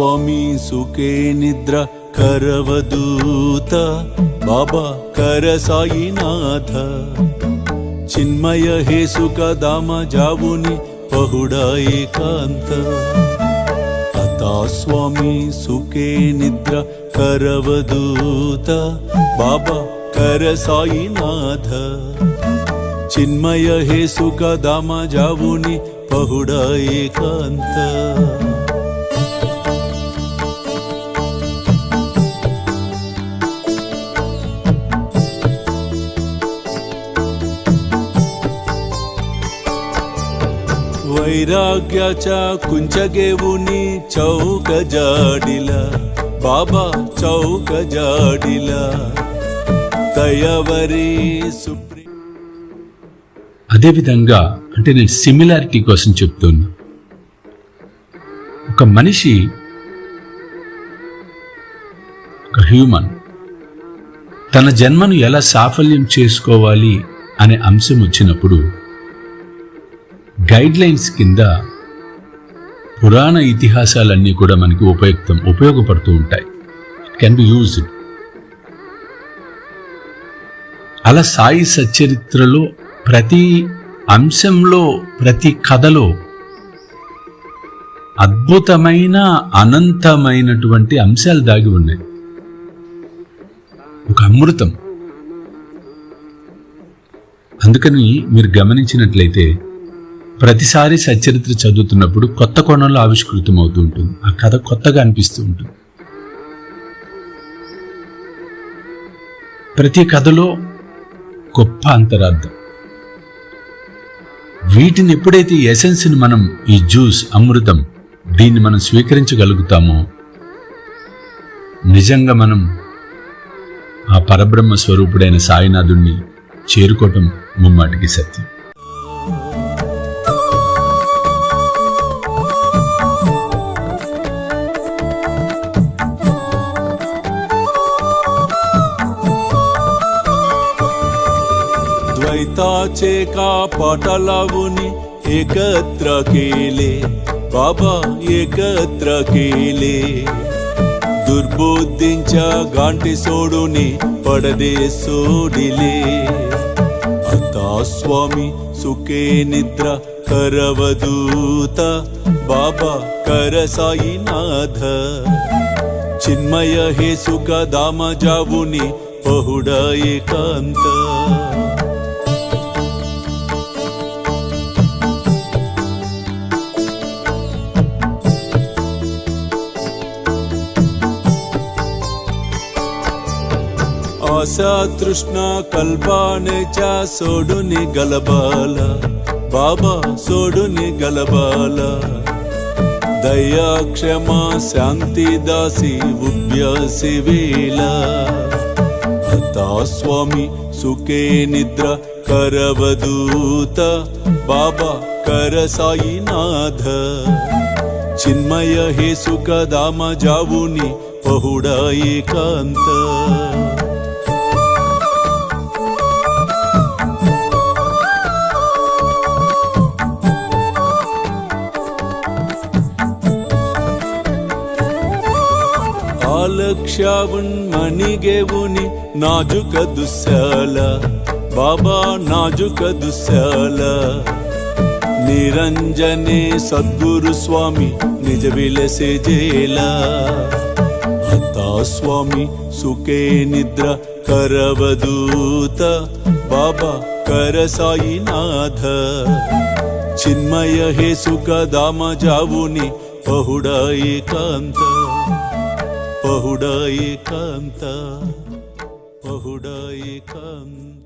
स्वामी सुखे निद्रा करवदूत बाबा कर साईनाथ चिन्मय हे सुख धाम जाऊनी पहुडा एकांत आता स्वामी सुखे निद्रा करवदूत बाबा कर साईनाथ चिन्मय हे सुख धाम जाऊनी पहुडा एकांत वैराग्याच्या कुंचगेवुनी चौक जाडिला बाबा चौक जाडिला दयावरी सुप्री అదే విధంగా అంటే నేను సిమిలారిటీ కోసం చెప్తున్నా. ఒక మనిషి ఒక హ్యూమన్ తన జన్మను ఎలా సాఫల్యం చేసుకోవాలి అనే అంశం వచ్చినప్పుడు గైడ్ లైన్స్ కింద పురాణ ఇతిహాసాలన్నీ కూడా మనకి ఉపయోగపడుతూ ఉంటాయి. Can be used. అలా సాయి సచ్చరిత్రలో ప్రతి అంశంలో ప్రతి కథలో అద్భుతమైన అనంతమైనటువంటి అంశాలు దాగి ఉన్నాయి. ఒక అమృతం. అందుకని మీరు గమనించినట్లయితే ప్రతిసారి సచ్చరిత్ర చదువుతున్నప్పుడు కొత్త కోణంలో ఆవిష్కృతం అవుతూ ఉంటుంది. ఆ కథ కొత్తగా అనిపిస్తూ ఉంటుంది. ప్రతి కథలో గొప్ప అంతరార్థం. వీటిని ఎప్పుడైతే ఎసెన్స్ని మనం ఈ జ్యూస్ అమృతం దీన్ని మనం స్వీకరించగలుగుతామో నిజంగా మనం ఆ పరబ్రహ్మ స్వరూపుడైన సాయినాథుణ్ణి చేరుకోవటం ముమ్మాటికి సత్యం. द्वैताचे का पाटालावून एकत्र केले बाबा एकत्र केले दुर्बुद्धींच्या गांठी सोडून पडदे सोडिले आता स्वामी सुखे निद्रा करवदूत बाबा कर साईनाथ चिन्मय हे सुख धाम जाऊन पहुडा एकांत आशा तृष्णा कल्पनेच्या सोडून गलबाला बाबा सोडून गलबाला दया क्षमा शांती दासी उभ्य सेवेला आता स्वामी सुखे निद्रा करवदूत बाबा कर साईनाथ चिन्मय हे सुख धाम जाऊन पहुडा एकांत लक्षावून मणिगेवूनी नाजुक दुस्याला बाबा नाजुक दुस्याला निरंजने सद्गुरु स्वामी निज विलसे जेला आता स्वामी सुखे निद्रा करवदूत बाबा कर साईनाथ चिन्मय हे सुख धाम जाऊन पहुडा एकांत पहुडा एकांत पहुडा एकांत